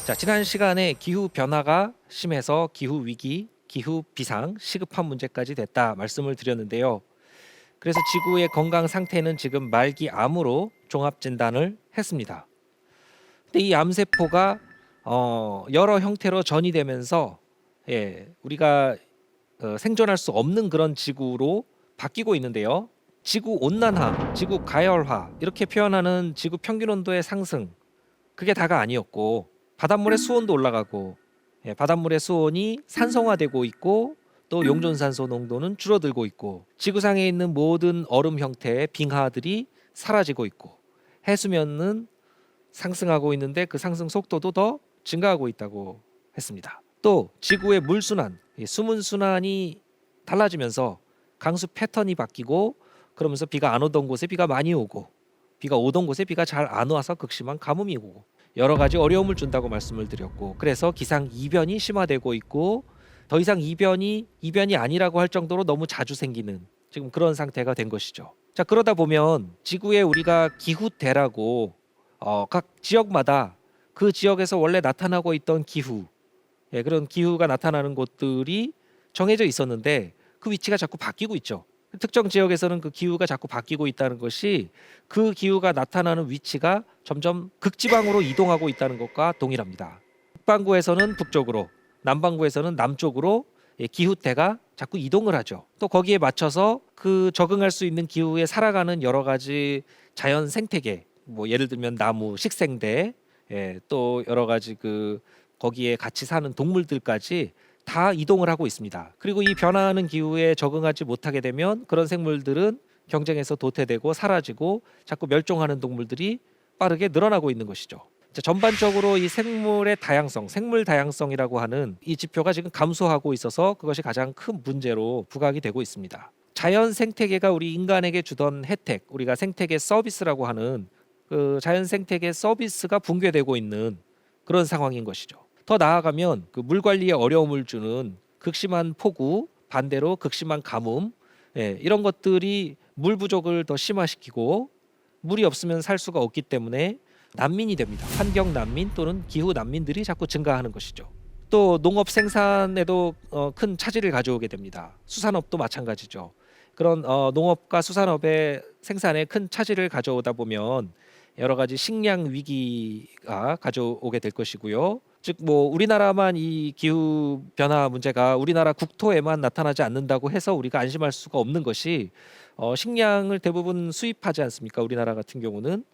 자, 지난 시간에 기후 변화가 심해서 기후 위기, 기후 비상, 시급한 문제까지 됐다 말씀을 드렸는데요. 그래서 지구의 건강 상태는 지금 말기 암으로 종합 진단을 했습니다. 근데 이 암세포가 여러 형태로 전이되면서 우리가 생존할 수 없는 그런 지구로 바뀌고 있는데요. 지구 온난화, 지구 가열화 이렇게 표현하는 지구 평균 온도의 상승 그게 다가 아니었고 바닷물의 수온도 올라가고 바닷물의 수온이 산성화되고 있고 또 용존산소 농도는 줄어들고 있고 지구상에 있는 모든 얼음 형태의 빙하들이 사라지고 있고 해수면은 상승하고 있는데 그 상승 속도도 더 증가하고 있다고 했습니다. 또 지구의 물순환, 수문 순환이 달라지면서 강수 패턴이 바뀌고 그러면서 비가 안 오던 곳에 비가 많이 오고 비가 오던 곳에 비가 잘 안 와서 극심한 가뭄이 오고 여러 가지 어려움을 준다고 말씀을 드렸고 그래서 기상 이변이 심화되고 있고 더 이상 이변이 아니라고 할 정도로 너무 자주 생기는 지금 그런 상태가 된 것이죠. 자, 그러다 보면 지구에 우리가 기후대라고 각 지역마다 그 지역에서 원래 나타나고 있던 기후 그런 기후가 나타나는 곳들이 정해져 있었는데 그 위치가 자꾸 바뀌고 있죠. 특정 지역에서는 그 기후가 자꾸 바뀌고 있다는 것이 그 기후가 나타나는 위치가 점점 극지방으로 이동하고 있다는 것과 동일합니다. 북반구에서는 북쪽으로, 남반구에서는 남쪽으로 기후대가 자꾸 이동을 하죠. 또 거기에 맞춰서 그 적응할 수 있는 기후에 살아가는 여러 가지 자연 생태계, 뭐 예를 들면 나무, 식생대, 또 여러 가지 그 거기에 같이 사는 동물들까지 다 이동을 하고 있습니다. 그리고 이 변화하는 기후에 적응하지 못하게 되면 그런 생물들은 경쟁에서 도태되고 사라지고 자꾸 멸종하는 동물들이 빠르게 늘어나고 있는 것이죠. 자, 전반적으로 이 생물의 다양성, 생물 다양성이라고 하는 이 지표가 지금 감소하고 있어서 그것이 가장 큰 문제로 부각이 되고 있습니다. 자연 생태계가 우리 인간에게 주던 혜택, 우리가 생태계 서비스라고 하는 그 자연 생태계 서비스가 붕괴되고 있는 그런 상황인 것이죠. 더 나아가면 그 물 관리에 어려움을 주는 극심한 폭우, 반대로 극심한 가뭄, 이런 것들이 물 부족을 더 심화시키고 물이 없으면 살 수가 없기 때문에 난민이 됩니다. 환경 난민 또는 기후 난민들이 자꾸 증가하는 것이죠. 또 농업 생산에도 큰 차질을 가져오게 됩니다. 수산업도 마찬가지죠. 그런 농업과 수산업의 생산에 큰 차질을 가져오다 보면 여러 가지 식량 위기가 가져오게 될 것이고요. 즉 뭐 우리나라만 이 기후 변화 문제가 우리나라 국토에만 나타나지 않는다고 해서 우리가 안심할 수가 없는 것이 식량을 대부분 수입하지 않습니까? 우리나라 같은 경우는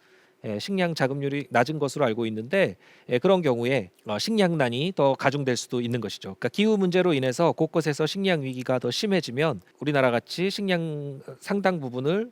식량 자급률이 낮은 것으로 알고 있는데 그런 경우에 식량난이 더 가중될 수도 있는 것이죠. 그러니까 기후 문제로 인해서 곳곳에서 식량 위기가 더 심해지면 우리나라 같이 식량 상당 부분을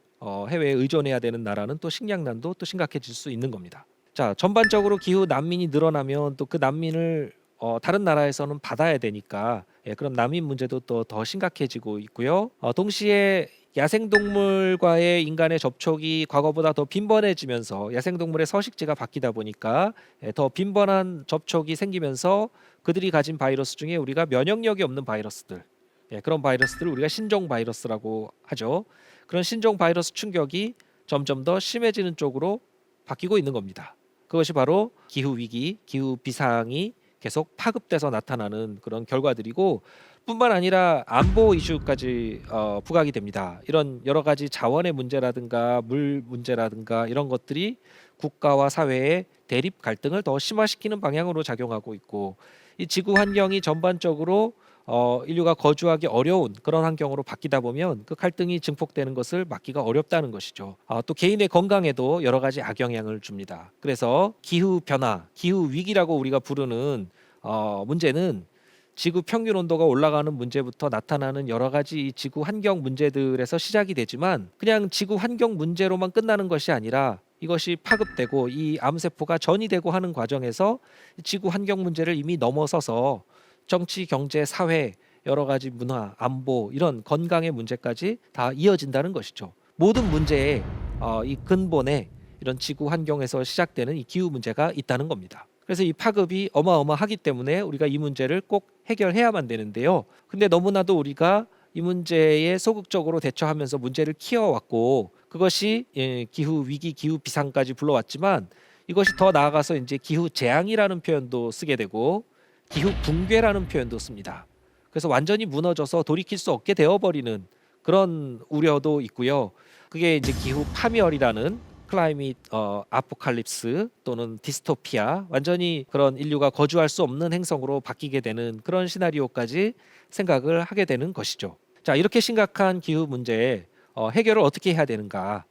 해외에 의존해야 되는 나라는 또 식량난도 또 심각해질 수 있는 겁니다. 자, 전반적으로 기후 난민이 늘어나면 또 그 난민을 다른 나라에서는 받아야 되니까 그런 난민 문제도 또 더 심각해지고 있고요. 동시에 야생동물과의 인간의 접촉이 과거보다 더 빈번해지면서 야생동물의 서식지가 바뀌다 보니까 더 빈번한 접촉이 생기면서 그들이 가진 바이러스 중에 우리가 면역력이 없는 바이러스들, 그런 바이러스들을 우리가 신종 바이러스라고 하죠. 그런 신종 바이러스 충격이 점점 더 심해지는 쪽으로 바뀌고 있는 겁니다. 그것이 바로 기후 위기, 기후 비상이 계속 파급돼서 나타나는 그런 결과들이고 뿐만 아니라 안보 이슈까지 부각이 됩니다. 이런 여러 가지 자원의 문제라든가 물 문제라든가 이런 것들이 국가와 사회의 대립 갈등을 더 심화시키는 방향으로 작용하고 있고 이 지구 환경이 전반적으로 인류가 거주하기 어려운 그런 환경으로 바뀌다 보면 그 갈등이 증폭되는 것을 막기가 어렵다는 것이죠. 또 개인의 건강에도 여러 가지 악영향을 줍니다. 그래서 기후 변화, 기후 위기라고 우리가 부르는 문제는 지구 평균 온도가 올라가는 문제부터 나타나는 여러 가지 지구 환경 문제들에서 시작이 되지만 그냥 지구 환경 문제로만 끝나는 것이 아니라 이것이 파급되고 이 암세포가 전이되고 하는 과정에서 지구 환경 문제를 이미 넘어서서 정치, 경제, 사회, 여러 가지 문화, 안보 이런 건강의 문제까지 다 이어진다는 것이죠. 모든 문제의 이 근본에 이런 지구 환경에서 시작되는 이 기후 문제가 있다는 겁니다. 그래서 이 파급이 어마어마하기 때문에 우리가 이 문제를 꼭 해결해야만 되는데요. 근데 너무나도 우리가 이 문제에 소극적으로 대처하면서 문제를 키워왔고 그것이 기후 위기, 기후 비상까지 불러왔지만 이것이 더 나아가서 이제 기후 재앙이라는 표현도 쓰게 되고 기후 붕괴라는 표현도 씁니다. 그래서 완전히 무너져서 돌이킬 수 없게 되어버리는 그런 우려도 있고요. 그게 이제 기후 파멸이라는 클라이밋 아포칼립스 또는 디스토피아, 완전히 그런 인류가 거주할 수 없는 행성으로 바뀌게 되는 그런 시나리오까지 생각을 하게 되는 것이죠. 자, 이렇게 심각한 기후 문제에 해결을 어떻게 해야 되는가?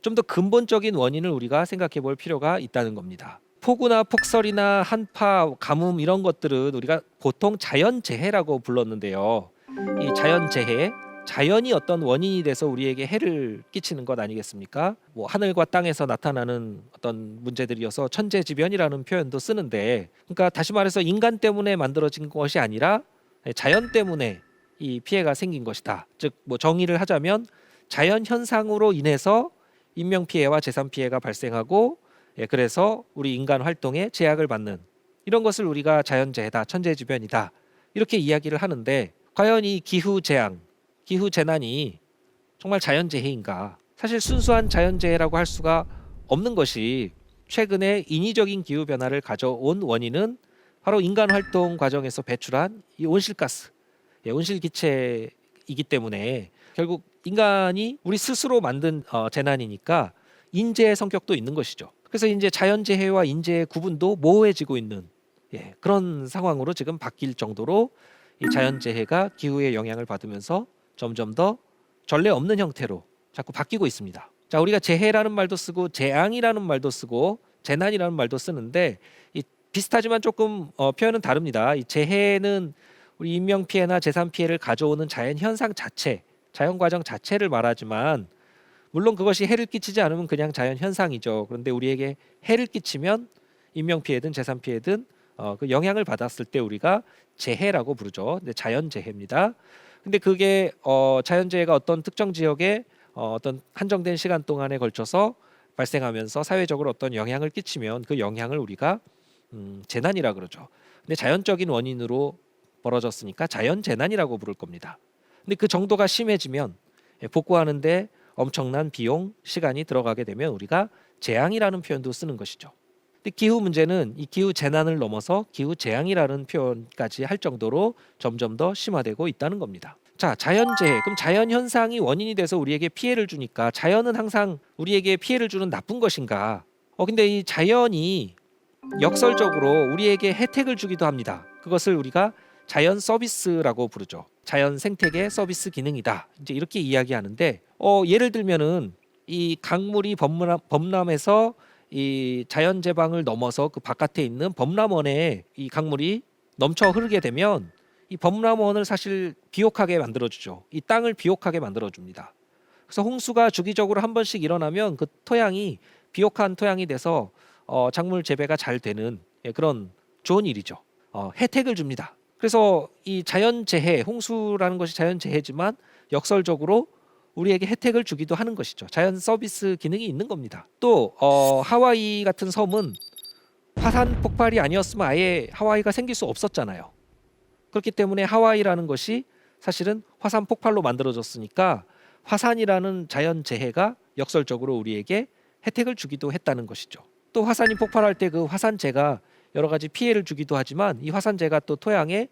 좀 더 근본적인 원인을 우리가 생각해 볼 필요가 있다는 겁니다. 폭우나 폭설이나 한파, 가뭄 이런 것들은 우리가 보통 자연재해라고 불렀는데요. 이 자연재해, 자연이 어떤 원인이 돼서 우리에게 해를 끼치는 것 아니겠습니까? 뭐 하늘과 땅에서 나타나는 어떤 문제들이어서 천재지변이라는 표현도 쓰는데, 그러니까 다시 말해서 인간 때문에 만들어진 것이 아니라 자연 때문에 이 피해가 생긴 것이다. 즉 뭐 정의를 하자면 자연 현상으로 인해서 인명 피해와 재산 피해가 발생하고, 그래서 우리 인간 활동에 제약을 받는 이런 것을 우리가 자연재해다, 천재지변이다 이렇게 이야기를 하는데, 과연 이 기후 재앙, 기후 재난이 정말 자연재해인가? 사실 순수한 자연재해라고 할 수가 없는 것이, 최근에 인위적인 기후 변화를 가져온 원인은 바로 인간 활동 과정에서 배출한 이 온실가스, 온실기체이기 때문에 결국 인간이 우리 스스로 만든 재난이니까 인재의 성격도 있는 것이죠. 그래서 이제 자연재해와 인재의 구분도 모호해지고 있는 그런 상황으로 지금 바뀔 정도로 이 자연재해가 기후의 영향을 받으면서 점점 더 전례 없는 형태로 자꾸 바뀌고 있습니다. 자, 우리가 재해라는 말도 쓰고 재앙이라는 말도 쓰고 재난이라는 말도 쓰는데 이 비슷하지만 조금 표현은 다릅니다. 이 재해는 우리 인명 피해나 재산 피해를 가져오는 자연 현상 자체, 자연 과정 자체를 말하지만, 물론 그것이 해를 끼치지 않으면 그냥 자연 현상이죠. 그런데 우리에게 해를 끼치면 인명 피해든 재산 피해든 그 영향을 받았을 때 우리가 재해라고 부르죠. 근데 자연 재해입니다. 근데 그게 자연재해가 어떤 특정 지역에 어떤 한정된 시간 동안에 걸쳐서 발생하면서 사회적으로 어떤 영향을 끼치면 그 영향을 우리가 재난이라 그러죠. 근데 자연적인 원인으로 벌어졌으니까 자연재난이라고 부를 겁니다. 근데 그 정도가 심해지면 복구하는데 엄청난 비용, 시간이 들어가게 되면 우리가 재앙이라는 표현도 쓰는 것이죠. 근데 기후 문제는 이 기후 재난을 넘어서 기후 재앙이라는 표현까지 할 정도로 점점 더 심화되고 있다는 겁니다. 자, 자연재해. 그럼 자연 현상이 원인이 돼서 우리에게 피해를 주니까 자연은 항상 우리에게 피해를 주는 나쁜 것인가? 근데 이 자연이 역설적으로 우리에게 혜택을 주기도 합니다. 그것을 우리가 자연 서비스라고 부르죠. 자연 생태계 서비스 기능이다. 이제 이렇게 이야기하는데, 예를 들면은 이 강물이 범람해서 이 자연 제방을 넘어서 그 바깥에 있는 범람원에 이 강물이 넘쳐 흐르게 되면 이 범람원을 사실 비옥하게 만들어주죠. 이 땅을 비옥하게 만들어줍니다. 그래서 홍수가 주기적으로 한 번씩 일어나면 그 토양이 비옥한 토양이 돼서 작물 재배가 잘 되는 그런 좋은 일이죠. 혜택을 줍니다. 그래서 이 자연재해, 홍수라는 것이 자연재해지만 역설적으로 우리에게 혜택을 주기도 하는 것이죠. 자연 서비스 기능이 있는 겁니다. 또 하와이 같은 섬은 화산 폭발이 아니었으면 아예 하와이가 생길 수 없었잖아요. 그렇기 때문에 하와이라는 것이 사실은 화산 폭발로 만들어졌으니까 화산이라는 자연재해가 역설적으로 우리에게 혜택을 주기도 했다는 것이죠. 또 화산이 폭발할 때 그 화산재가 여러 가지 피해를 주기도 하지만 이 화산재가 또 토양에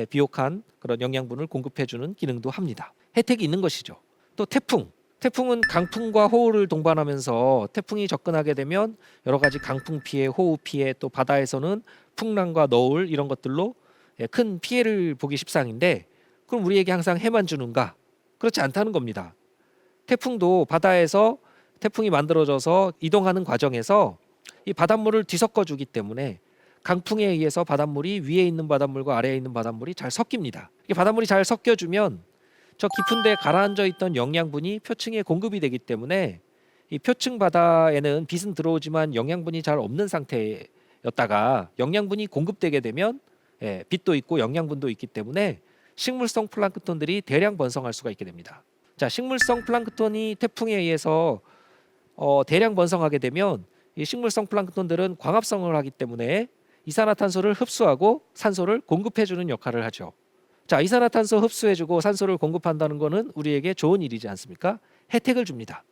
비옥한 그런 영양분을 공급해주는 기능도 합니다. 혜택이 있는 것이죠. 또 태풍은 강풍과 호우를 동반하면서 태풍이 접근하게 되면 여러 가지 강풍 피해, 호우 피해, 또 바다에서는 풍랑과 너울 이런 것들로 큰 피해를 보기 십상인데, 그럼 우리에게 항상 해만 주는가? 그렇지 않다는 겁니다. 태풍도 바다에서 태풍이 만들어져서 이동하는 과정에서 이 바닷물을 뒤섞어 주기 때문에 강풍에 의해서 바닷물이 위에 있는 바닷물과 아래에 있는 바닷물이 잘 섞입니다. 이 바닷물이 잘 섞여주면 저 깊은 데 가라앉아 있던 영양분이 표층에 공급이 되기 때문에 이 표층 바다에는 빛은 들어오지만 영양분이 잘 없는 상태였다가 영양분이 공급되게 되면 빛도 있고 영양분도 있기 때문에 식물성 플랑크톤들이 대량 번성할 수가 있게 됩니다. 자, 식물성 플랑크톤이 태풍에 의해서 대량 번성하게 되면 이 식물성 플랑크톤들은 광합성을 하기 때문에 이산화탄소를 흡수하고 산소를 공급해주는 역할을 하죠. 자, 이산화탄소 흡수해주고 산소를 공급한다는 것은 우리에게 좋은 일이지 않습니까? 혜택을 줍니다.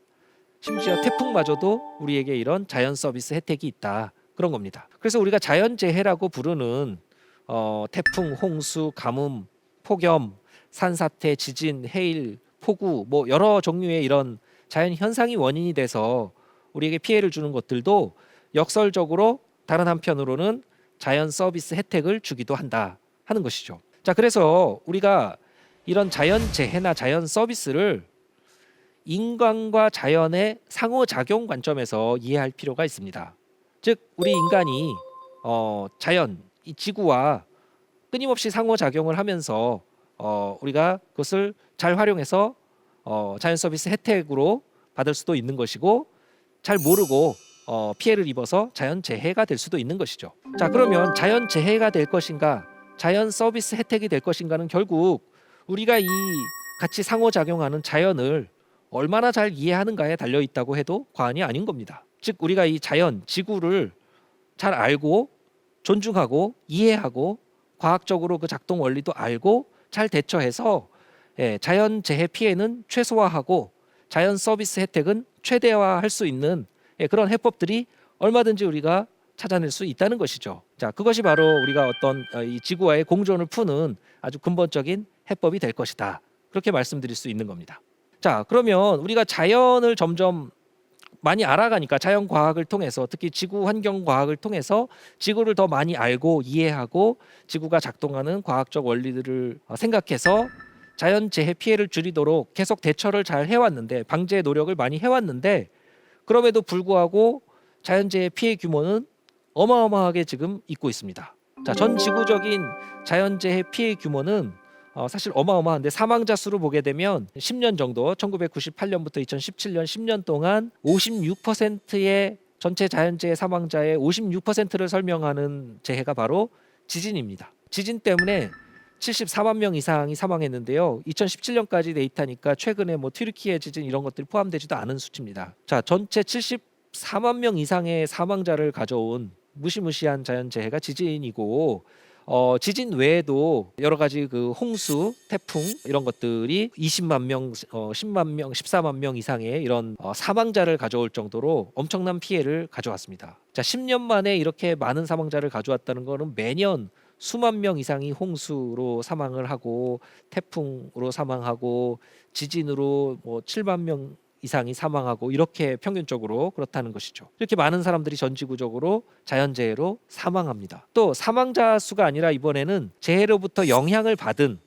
심지어 태풍마저도 우리에게 이런 자연 서비스 혜택이 있다. 그런 겁니다. 그래서 우리가 자연재해라고 부르는 태풍, 홍수, 가뭄, 폭염, 산사태, 지진, 해일, 폭우 뭐 여러 종류의 이런 자연 현상이 원인이 돼서 우리에게 피해를 주는 것들도 역설적으로 다른 한편으로는 자연 서비스 혜택을 주기도 한다 하는 것이죠. 자, 그래서 우리가 이런 자연 재해나 자연 서비스를 인간과 자연의 상호작용 관점에서 이해할 필요가 있습니다. 즉 우리 인간이 자연, 이 지구와 끊임없이 상호작용을 하면서 우리가 그것을 잘 활용해서 자연 서비스 혜택으로 받을 수도 있는 것이고, 잘 모르고 피해를 입어서 자연 재해가 될 수도 있는 것이죠. 자, 그러면 자연 재해가 될 것인가, 자연 서비스 혜택이 될 것인가는 결국 우리가 이 같이 상호작용하는 자연을 얼마나 잘 이해하는가에 달려 있다고 해도 과언이 아닌 겁니다. 즉 우리가 이 자연, 지구를 잘 알고 존중하고 이해하고 과학적으로 그 작동 원리도 알고 잘 대처해서 자연 재해 피해는 최소화하고 자연 서비스 혜택은 최대화할 수 있는 그런 해법들이 얼마든지 우리가 찾아낼 수 있다는 것이죠. 자, 그것이 바로 우리가 어떤 이 지구와의 공존을 푸는 아주 근본적인 해법이 될 것이다. 그렇게 말씀드릴 수 있는 겁니다. 자, 그러면 우리가 자연을 점점 많이 알아가니까 자연과학을 통해서, 특히 지구환경과학을 통해서 지구를 더 많이 알고 이해하고 지구가 작동하는 과학적 원리들을 생각해서 자연재해 피해를 줄이도록 계속 대처를 잘 해왔는데, 방제 노력을 많이 해왔는데, 그럼에도 불구하고 자연재해 피해 규모는 어마어마하게 지금 있고 있습니다. 자, 전 지구적인 자연재해 피해 규모는 사실 어마어마한데, 사망자 수를 보게 되면 10년 정도, 1998년부터 2017년 10년 동안 56%의 전체 자연재해 사망자의 56%를 설명하는 재해가 바로 지진입니다. 지진 때문에 74만 명 이상이 사망했는데요. 2017년까지 데이터니까 최근에 뭐 튀르키예 지진 이런 것들이 포함되지도 않은 수치입니다. 자, 전체 74만 명 이상의 사망자를 가져온 무시무시한 자연재해가 지진이고, 지진 외에도 여러 가지 그 홍수, 태풍 이런 것들이 20만 명, 10만 명, 14만 명 이상의 이런 사망자를 가져올 정도로 엄청난 피해를 가져왔습니다. 자, 10년 만에 이렇게 많은 사망자를 가져왔다는 것은 매년 수만 명 이상이 홍수로 사망을 하고, 태풍으로 사망하고, 지진으로 뭐 7만 명 이상이 사망하고, 이렇게 평균적으로 그렇다는 것이죠. 이렇게 많은 사람들이 전지구적으로 자연재해로 사망합니다. 또 사망자 수가 아니라 이번에는 재해로부터 영향을 받은,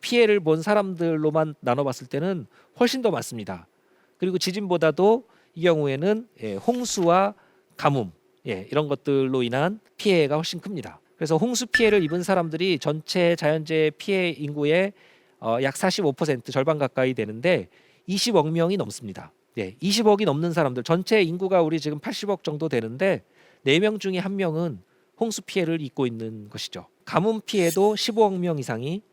피해를 본 사람들로만 나눠봤을 때는 훨씬 더 많습니다. 그리고 지진보다도 이 경우에는 홍수와 가뭄 이런 것들로 인한 피해가 훨씬 큽니다. 그래서 홍수 피해를 입은 사람들이 전체 자연재해 피해 인구의 약 45%, 절반 가까이 되는데 20억 명이 넘습니다. 20억이 넘는 사람들, 전체 인구가 우리 지금 80억 정도 되는데 4명 중에 1명은 홍수 피해를 입고 있는 것이죠. 가뭄 피해도 15억 명 이상이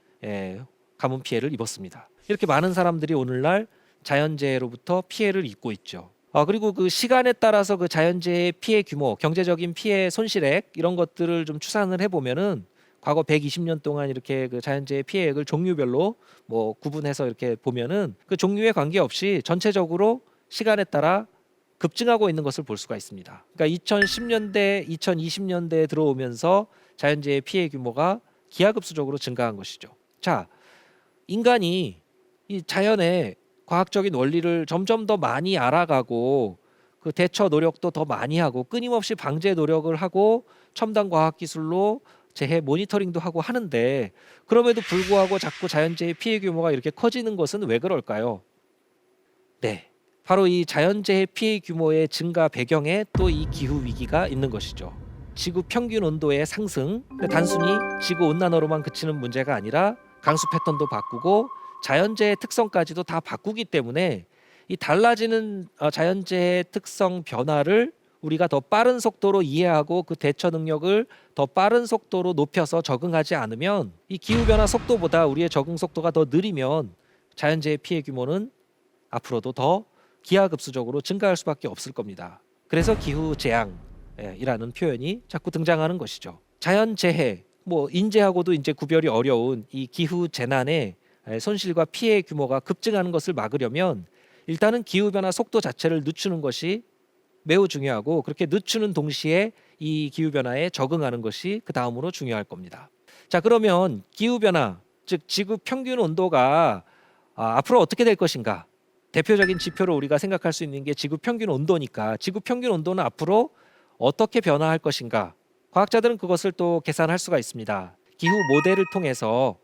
가뭄 피해를 입었습니다. 이렇게 많은 사람들이 오늘날 자연재해로부터 피해를 입고 있죠. 그리고 그 시간에 따라서 그 자연재해 피해 규모, 경제적인 피해 손실액 이런 것들을 좀 추산을 해보면은 과거 120년 동안 이렇게 그 자연재해 피해액을 종류별로 뭐 구분해서 이렇게 보면은 그 종류에 관계없이 전체적으로 시간에 따라 급증하고 있는 것을 볼 수가 있습니다. 그러니까 2010년대, 2020년대에 들어오면서 자연재해 피해 규모가 기하급수적으로 증가한 것이죠. 자, 인간이 이 자연의 과학적인 원리를 점점 더 많이 알아가고, 그 대처 노력도 더 많이 하고, 끊임없이 방제 노력을 하고, 첨단 과학 기술로 재해 모니터링도 하고 하는데, 그럼에도 불구하고 자꾸 자연재해 피해 규모가 이렇게 커지는 것은 왜 그럴까요? 바로 이 자연재해 피해 규모의 증가 배경에 또 이 기후 위기가 있는 것이죠. 지구 평균 온도의 상승, 단순히 지구 온난화로만 그치는 문제가 아니라 강수 패턴도 바꾸고 자연재해 특성까지도 다 바꾸기 때문에, 이 달라지는 자연재해 특성 변화를 우리가 더 빠른 속도로 이해하고 그 대처 능력을 더 빠른 속도로 높여서 적응하지 않으면, 이 기후변화 속도보다 우리의 적응 속도가 더 느리면 자연재해 피해 규모는 앞으로도 더 기하급수적으로 증가할 수밖에 없을 겁니다. 그래서 기후재앙이라는 표현이 자꾸 등장하는 것이죠. 자연재해, 뭐 인재하고도 이제 구별이 어려운 이 기후재난의 손실과 피해 규모가 급증하는 것을 막으려면 일단은 기후 변화 속도 자체를 늦추는 것이 매우 중요하고, 그렇게 늦추는 동시에 이 기후 변화에 적응하는 것이 그 다음으로 중요할 겁니다. 자, 그러면 기후 변화, 즉 지구 평균 온도가 앞으로 어떻게 될 것인가? 대표적인 지표로 우리가 생각할 수 있는 게 지구 평균 온도니까, 지구 평균 온도는 앞으로 어떻게 변화할 것인가? 과학자들은 그것을 또 계산할 수가 있습니다. 기후 모델을 통해서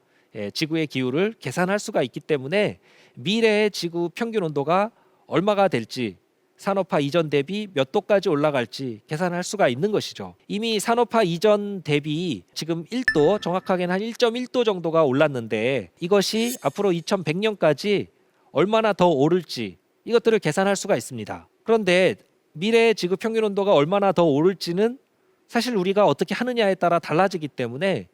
지구의 기후를 계산할 수가 있기 때문에 미래의 지구 평균 온도가 얼마가 될지, 산업화 이전 대비 몇 도까지 올라갈지 계산할 수가 있는 것이죠. 이미 산업화 이전 대비 지금 1도, 정확하게는 한 1.1도 정도가 올랐는데, 이것이 앞으로 2100년까지 얼마나 더 오를지 이것들을 계산할 수가 있습니다. 그런데 미래의 지구 평균 온도가 얼마나 더 오를지는 사실 우리가 어떻게 하느냐에 따라 달라지기 때문에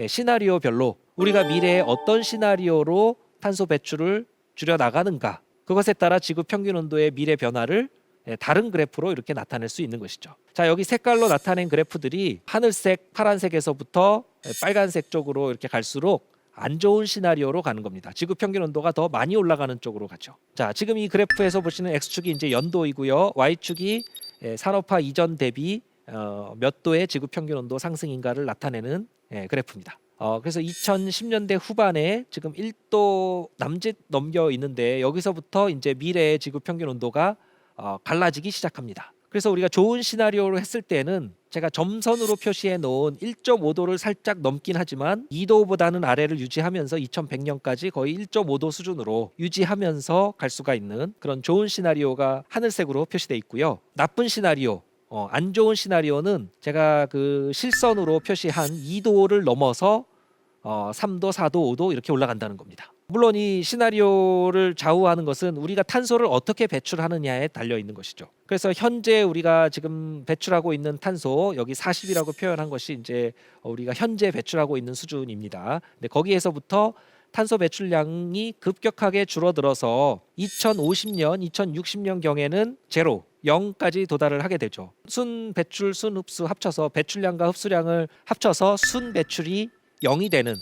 시나리오별로 우리가 미래에 어떤 시나리오로 탄소 배출을 줄여 나가는가, 그것에 따라 지구 평균 온도의 미래 변화를 다른 그래프로 이렇게 나타낼 수 있는 것이죠. 자, 여기 색깔로 나타낸 그래프들이 하늘색, 파란색에서부터 빨간색 쪽으로 이렇게 갈수록 안 좋은 시나리오로 가는 겁니다. 지구 평균 온도가 더 많이 올라가는 쪽으로 가죠. 자, 지금 이 그래프에서 보시는 X축이 이제 연도이고요. Y축이 산업화 이전 대비 몇 도의 지구 평균 온도 상승인가를 나타내는 그래프입니다. 그래서 2010년대 후반에 지금 1도 남짓 넘겨 있는데, 여기서부터 이제 미래의 지구 평균 온도가 갈라지기 시작합니다. 그래서 우리가 좋은 시나리오로 했을 때는 제가 점선으로 표시해 놓은 1.5도를 살짝 넘긴 하지만 2도보다는 아래를 유지하면서 2100년까지 거의 1.5도 수준으로 유지하면서 갈 수가 있는 그런 좋은 시나리오가 하늘색으로 표시되어 있고요. 나쁜 시나리오, 안 좋은 시나리오는 제가 그 실선으로 표시한 2도를 넘어서 3도, 4도, 5도 이렇게 올라간다는 겁니다. 물론 이 시나리오를 좌우하는 것은 우리가 탄소를 어떻게 배출하느냐에 달려 있는 것이죠. 그래서 현재 우리가 지금 배출하고 있는 탄소, 여기 40이라고 표현한 것이 이제 우리가 현재 배출하고 있는 수준입니다. 근데 거기에서부터 탄소 배출량이 급격하게 줄어들어서 2050년, 2060년 경에는 제로, 0까지 도달을 하게 되죠. 순 배출, 순 흡수 합쳐서 배출량과 흡수량을 합쳐서 순 배출이 0이 되는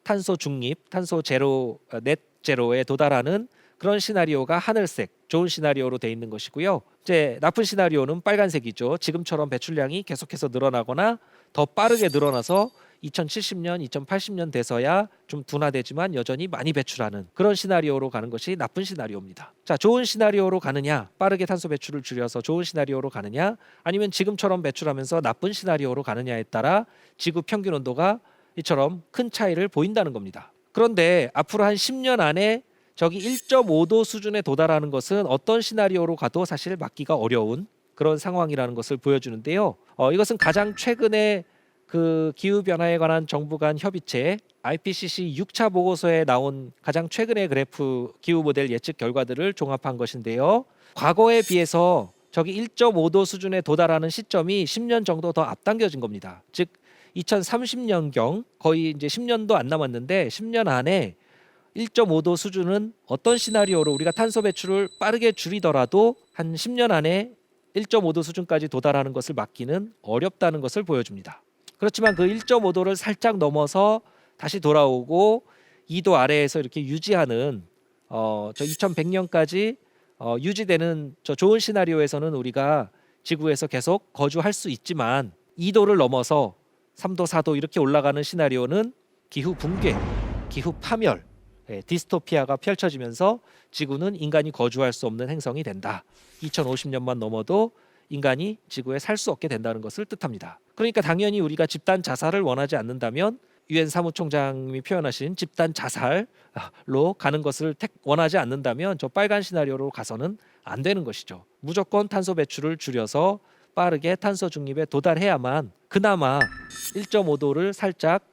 탄소 중립, 탄소 제로, 넷 제로에 도달하는 그런 시나리오가 하늘색, 좋은 시나리오로 돼 있는 것이고요. 이제 나쁜 시나리오는 빨간색이죠. 지금처럼 배출량이 계속해서 늘어나거나 더 빠르게 늘어나서 2070년, 2080년 돼서야 좀 둔화되지만 여전히 많이 배출하는 그런 시나리오로 가는 것이 나쁜 시나리오입니다. 자, 좋은 시나리오로 가느냐, 빠르게 탄소 배출을 줄여서 좋은 시나리오로 가느냐, 아니면 지금처럼 배출하면서 나쁜 시나리오로 가느냐에 따라 지구 평균 온도가 이처럼 큰 차이를 보인다는 겁니다. 그런데 앞으로 한 10년 안에 저기 1.5도 수준에 도달하는 것은 어떤 시나리오로 가도 사실 막기가 어려운 그런 상황이라는 것을 보여주는데요. 이것은 가장 최근에 그 기후 변화에 관한 정부 간 협의체 IPCC 6차 보고서에 나온 가장 최근의 그래프 기후 모델 예측 결과들을 종합한 것인데요. 과거에 비해서 저기 1.5도 수준에 도달하는 시점이 10년 정도 더 앞당겨진 겁니다. 즉 2030년경 거의 이제 10년도 안 남았는데 10년 안에 1.5도 수준은 어떤 시나리오로 우리가 탄소 배출을 빠르게 줄이더라도 한 10년 안에 1.5도 수준까지 도달하는 것을 막기는 어렵다는 것을 보여줍니다. 그렇지만 그 1.5도를 살짝 넘어서 다시 돌아오고 2도 아래에서 이렇게 유지하는 저 2100년까지 유지되는 저 좋은 시나리오에서는 우리가 지구에서 계속 거주할 수 있지만 2도를 넘어서 3도, 4도 이렇게 올라가는 시나리오는 기후 붕괴, 기후 파멸, 디스토피아가 펼쳐지면서 지구는 인간이 거주할 수 없는 행성이 된다. 2050년만 넘어도 인간이 지구에 살 수 없게 된다는 것을 뜻합니다. 그러니까 당연히 우리가 집단 자살을 원하지 않는다면 유엔 사무총장님이 표현하신 집단 자살로 가는 것을 원하지 않는다면 저 빨간 시나리오로 가서는 안 되는 것이죠. 무조건 탄소 배출을 줄여서 빠르게 탄소 중립에 도달해야만 그나마 1.5도를 살짝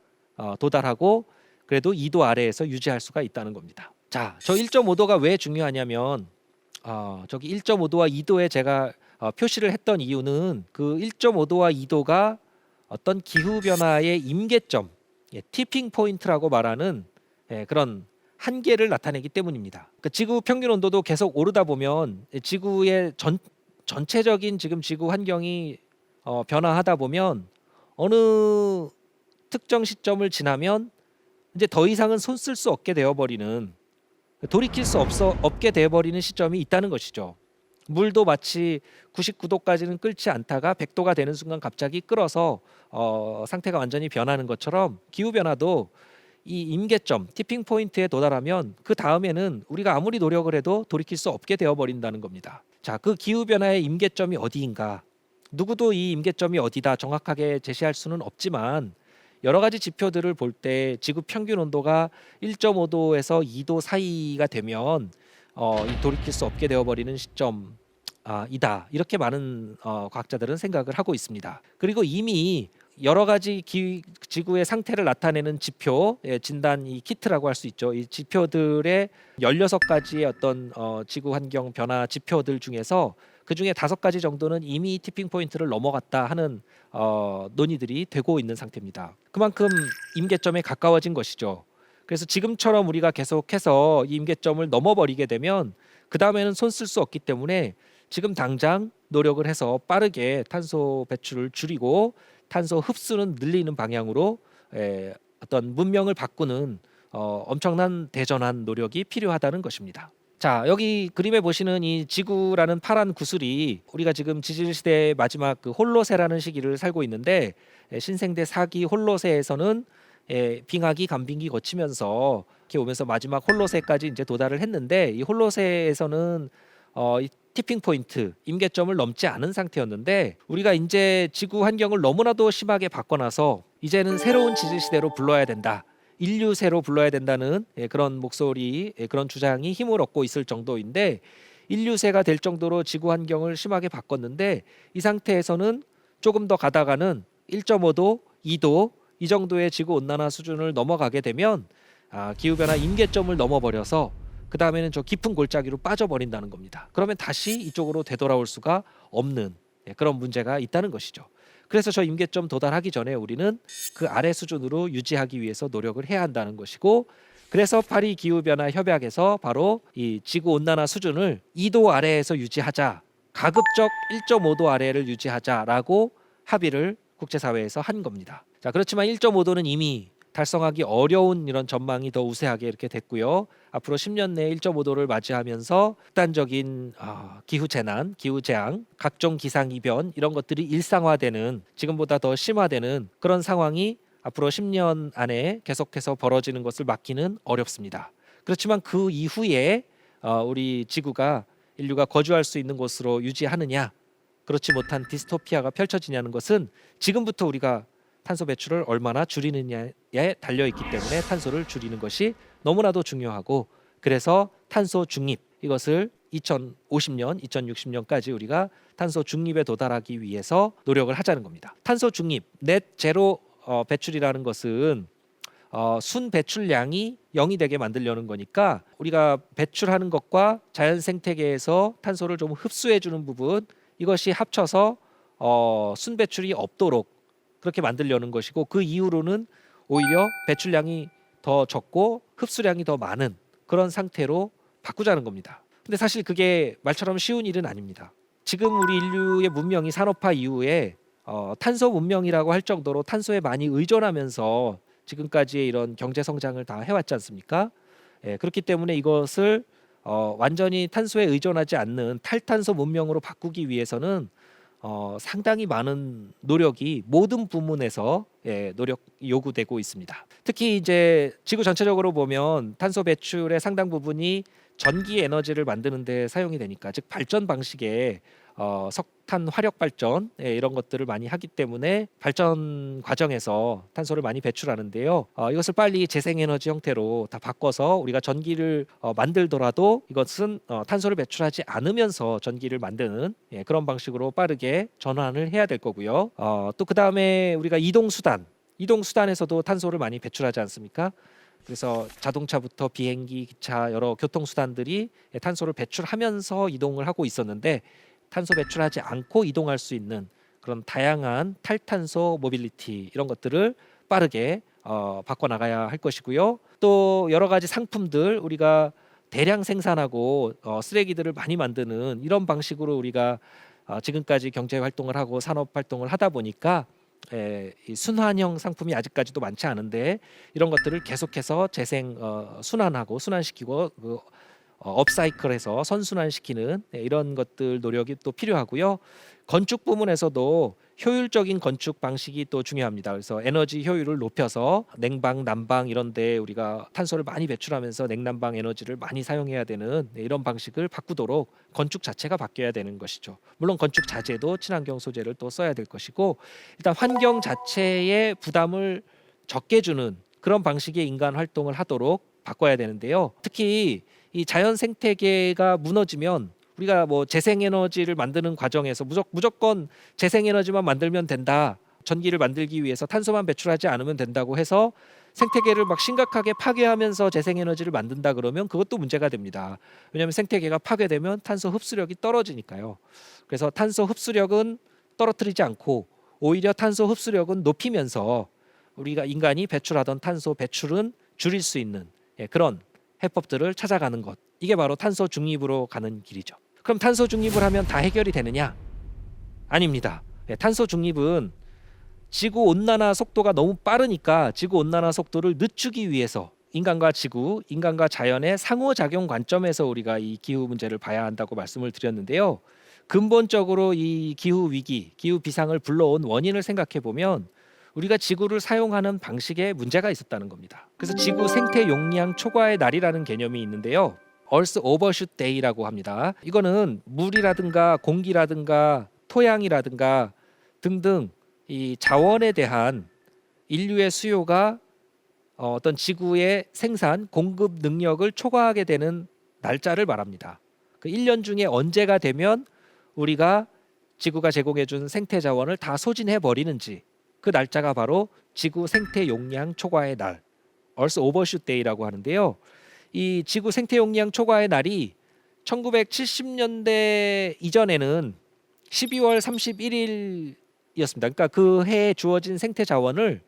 도달하고 그래도 2도 아래에서 유지할 수가 있다는 겁니다. 자, 저 1.5도가 왜 중요하냐면 저기 1.5도와 2도에 제가 표시를 했던 이유는 그 1.5도와 2도가 어떤 기후 변화의 임계점, 티핑 포인트라고 말하는 그런 한계를 나타내기 때문입니다. 그 지구 평균 온도도 계속 오르다 보면 지구의 전체적인 지금 지구 환경이 변화하다 보면 어느 특정 시점을 지나면 이제 더 이상은 손 쓸 수 없게 되어버리는 돌이킬 수 없게 되어버리는 시점이 있다는 것이죠. 물도 마치 99도까지는 끓지 않다가 100도가 되는 순간 갑자기 끓어서 상태가 완전히 변하는 것처럼 기후 변화도 이 임계점, 티핑 포인트에 도달하면 그 다음에는 우리가 아무리 노력을 해도 돌이킬 수 없게 되어 버린다는 겁니다. 자, 그 기후 변화의 임계점이 어디인가? 누구도 이 임계점이 어디다 정확하게 제시할 수는 없지만 여러 가지 지표들을 볼 때 지구 평균 온도가 1.5도에서 2도 사이가 되면 이 돌이킬 수 없게 되어 버리는 시점 이다, 이렇게 많은 과학자들은 생각을 하고 있습니다. 그리고 이미 여러 가지 지구의 상태를 나타내는 지표, 진단 이 키트라고 할 수 있죠. 이 지표들의 16가지의 어떤 지구 환경 변화 지표들 중에서 그 중에 5가지 정도는 이미 티핑 포인트를 넘어갔다 하는 논의들이 되고 있는 상태입니다. 그만큼 임계점에 가까워진 것이죠. 그래서 지금처럼 우리가 계속해서 이 임계점을 넘어버리게 되면 그 다음에는 손 쓸 수 없기 때문에 지금 당장 노력을 해서 빠르게 탄소 배출을 줄이고 탄소 흡수는 늘리는 방향으로 어떤 문명을 바꾸는 엄청난 대전환 노력이 필요하다는 것입니다. 자, 여기 그림에 보시는 이 지구라는 파란 구슬이 우리가 지금 지질 시대의 마지막 그 홀로세라는 시기를 살고 있는데 신생대 4기 홀로세에서는 빙하기, 간빙기 거치면서 이렇게 오면서 마지막 홀로세까지 이제 도달을 했는데 이 홀로세에서는 이 티핑 포인트, 임계점을 넘지 않은 상태였는데 우리가 이제 지구 환경을 너무나도 심하게 바꿔놔서 이제는 새로운 지질 시대로 불러야 된다, 인류세로 불러야 된다는 그런 목소리, 그런 주장이 힘을 얻고 있을 정도인데 인류세가 될 정도로 지구 환경을 심하게 바꿨는데 이 상태에서는 조금 더 가다가는 1.5도, 2도 이 정도의 지구 온난화 수준을 넘어가게 되면 기후변화 임계점을 넘어버려서 그 다음에는 저 깊은 골짜기로 빠져버린다는 겁니다. 그러면 다시 이쪽으로 되돌아올 수가 없는 그런 문제가 있다는 것이죠. 그래서 저 임계점 도달하기 전에 우리는 그 아래 수준으로 유지하기 위해서 노력을 해야 한다는 것이고, 그래서 파리 기후변화 협약에서 바로 이 지구 온난화 수준을 2도 아래에서 유지하자, 가급적 1.5도 아래를 유지하자라고 합의를 국제사회에서 한 겁니다. 자, 그렇지만 1.5도는 이미 달성하기 어려운 이런 전망이 더 우세하게 이렇게 됐고요. 앞으로 10년 내에 1.5도를 맞이하면서 극단적인 기후 재난, 기후 재앙, 각종 기상 이변 이런 것들이 일상화되는, 지금보다 더 심화되는 그런 상황이 앞으로 10년 안에 계속해서 벌어지는 것을 막기는 어렵습니다. 그렇지만 그 이후에 우리 지구가 인류가 거주할 수 있는 곳으로 유지하느냐, 그렇지 못한 디스토피아가 펼쳐지냐는 것은 지금부터 우리가 탄소 배출을 얼마나 줄이느냐에 달려있기 때문에 탄소를 줄이는 것이 너무나도 중요하고, 그래서 탄소 중립, 이것을 2050년, 2060년까지 우리가 탄소 중립에 도달하기 위해서 노력을 하자는 겁니다. 탄소 중립, 넷 제로 배출이라는 것은 순 배출량이 0이 되게 만들려는 거니까 우리가 배출하는 것과 자연 생태계에서 탄소를 좀 흡수해 주는 부분, 이것이 합쳐서 순 배출이 없도록 그렇게 만들려는 것이고, 그 이후로는 오히려 배출량이 더 적고 흡수량이 더 많은 그런 상태로 바꾸자는 겁니다. 근데 사실 그게 말처럼 쉬운 일은 아닙니다. 지금 우리 인류의 문명이 산업화 이후에 탄소 문명이라고 할 정도로 탄소에 많이 의존하면서 지금까지의 이런 경제 성장을 다 해왔지 않습니까? 그렇기 때문에 이것을 완전히 탄소에 의존하지 않는 탈탄소 문명으로 바꾸기 위해서는 상당히 많은 노력이 모든 부문에서 노력 요구되고 있습니다. 특히 이제 지구 전체적으로 보면 탄소 배출의 상당 부분이 전기 에너지를 만드는 데 사용이 되니까, 즉 발전 방식에 석탄 화력 발전 이런 것들을 많이 하기 때문에 발전 과정에서 탄소를 많이 배출하는데요. 이것을 빨리 재생에너지 형태로 다 바꿔서 우리가 전기를 만들더라도 이것은 탄소를 배출하지 않으면서 전기를 만드는 그런 방식으로 빠르게 전환을 해야 될 거고요. 또 그 다음에 우리가 이동수단에서도 탄소를 많이 배출하지 않습니까? 그래서 자동차부터 비행기, 기차, 여러 교통수단들이 탄소를 배출하면서 이동을 하고 있었는데, 탄소 배출하지 않고 이동할 수 있는 그런 다양한 탈탄소 모빌리티, 이런 것들을 빠르게 바꿔나가야 할 것이고요. 또 여러 가지 상품들, 우리가 대량 생산하고 쓰레기들을 많이 만드는 이런 방식으로 우리가 지금까지 경제 활동을 하고 산업 활동을 하다 보니까 이 순환형 상품이 아직까지도 많지 않은데 이런 것들을 계속해서 순환하고 순환시키고 업사이클해서 선순환시키는 이런 것들 노력이 또 필요하고요. 건축 부문에서도 효율적인 건축 방식이 또 중요합니다. 그래서 에너지 효율을 높여서 냉방, 난방 이런 데 우리가 탄소를 많이 배출하면서 냉난방 에너지를 많이 사용해야 되는 이런 방식을 바꾸도록 건축 자체가 바뀌어야 되는 것이죠. 물론 건축 자재도 친환경 소재를 또 써야 될 것이고 일단 환경 자체의 부담을 적게 주는 그런 방식의 인간 활동을 하도록 바꿔야 되는데요. 특히 이 자연 생태계가 무너지면 우리가 뭐 재생에너지를 만드는 과정에서 무조건 재생에너지만 만들면 된다. 전기를 만들기 위해서 탄소만 배출하지 않으면 된다고 해서 생태계를 막 심각하게 파괴하면서 재생에너지를 만든다 그러면 그것도 문제가 됩니다. 왜냐하면 생태계가 파괴되면 탄소 흡수력이 떨어지니까요. 그래서 탄소 흡수력은 떨어뜨리지 않고 오히려 탄소 흡수력은 높이면서 우리가 인간이 배출하던 탄소 배출은 줄일 수 있는 그런 해법들을 찾아가는 것. 이게 바로 탄소 중립으로 가는 길이죠. 그럼 탄소 중립을 하면 다 해결이 되느냐? 아닙니다. 탄소 중립은 지구 온난화 속도가 너무 빠르니까 지구 온난화 속도를 늦추기 위해서 인간과 지구, 인간과 자연의 상호작용 관점에서 우리가 이 기후 문제를 봐야 한다고 말씀을 드렸는데요. 근본적으로 이 기후 위기, 기후 비상을 불러온 원인을 생각해 보면 우리가 지구를 사용하는 방식에 문제가 있었다는 겁니다. 그래서 지구 생태 용량 초과의 날이라는 개념이 있는데요. Earth Overshoot Day라고 합니다. 이거는 물이라든가 공기라든가 토양이라든가 등등 이 자원에 대한 인류의 수요가 어떤 지구의 생산 공급 능력을 초과하게 되는 날짜를 말합니다. 그 1년 중에 언제가 되면 우리가 지구가 제공해 준 생태 자원을 다 소진해 버리는지 그 날짜가 바로 지구 생태 용량 초과의 날, Earth Overshoot Day라고 하는데요. 이 지구 생태 용량 초과의 날이 1970년대 이전에는 12월 31일이었습니다. 그러니까 그 해에 주어진 생태 자원을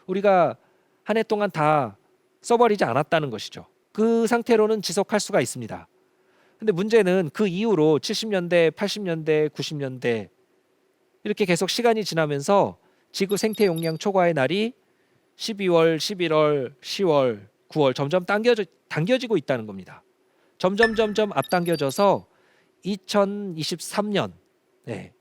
우리가 한 해 동안 다 써버리지 않았다는 것이죠. 그 상태로는 지속할 수가 있습니다. 근데 문제는 그 이후로 70년대, 80년대, 90년대 이렇게 계속 시간이 지나면서 지구 생태 용량 초과의 날이 12월, 11월, 10월, 9월 점점 당겨지고 있다는 겁니다. 점점 앞당겨져서 2023년,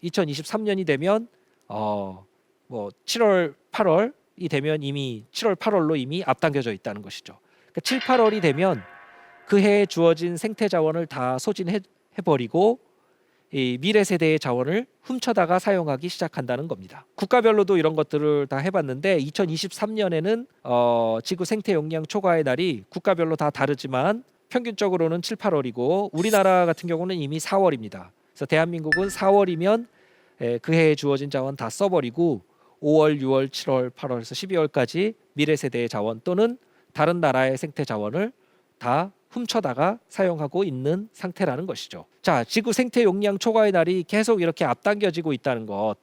2023년이 되면 뭐 7월, 8월이 되면 이미 7월, 8월로 이미 앞당겨져 있다는 것이죠. 그러니까 7, 8월이 되면 그 해에 주어진 생태 자원을 다 소진해 버리고 이 미래 세대의 자원을 훔쳐다가 사용하기 시작한다는 겁니다. 국가별로도 이런 것들을 다 해봤는데 2023년에는 지구 생태 용량 초과의 날이 국가별로 다 다르지만 평균적으로는 7, 8월이고 우리나라 같은 경우는 이미 4월입니다. 그래서 대한민국은 4월이면 그 해에 주어진 자원 다 써버리고 5월, 6월, 7월, 8월에서 12월까지 미래 세대의 자원 또는 다른 나라의 생태 자원을 다 훔쳐다가 사용하고 있는 상태라는 것이죠. 자, 지구 생태 용량 초과의 날이 계속 이렇게 앞당겨지고 있다는 것.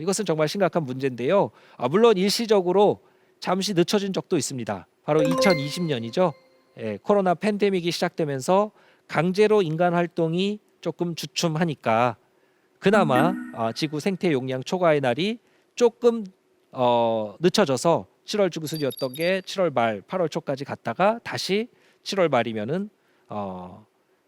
이것은 정말 심각한 문제인데요. 물론 일시적으로 잠시 늦춰진 적도 있습니다. 바로 2020년이죠. 코로나 팬데믹이 시작되면서 강제로 인간 활동이 조금 주춤하니까 그나마 지구 생태 용량 초과의 날이 조금 늦춰져서 7월 중순이었던 게 7월 말, 8월 초까지 갔다가 다시 7월 말이면은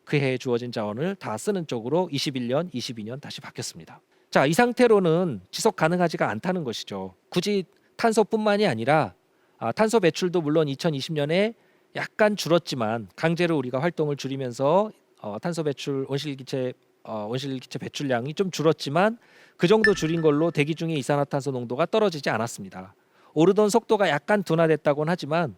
그 해에 주어진 자원을 다 쓰는 쪽으로 21년, 22년 다시 바뀌었습니다. 자, 이 상태로는 지속 가능하지가 않다는 것이죠. 굳이 탄소뿐만이 아니라 탄소 배출도 물론 2020년에 약간 줄었지만 강제로 우리가 활동을 줄이면서 탄소 배출 온실기체 배출량이 좀 줄었지만 그 정도 줄인 걸로 대기 중에 이산화탄소 농도가 떨어지지 않았습니다. 오르던 속도가 약간 둔화됐다고는 하지만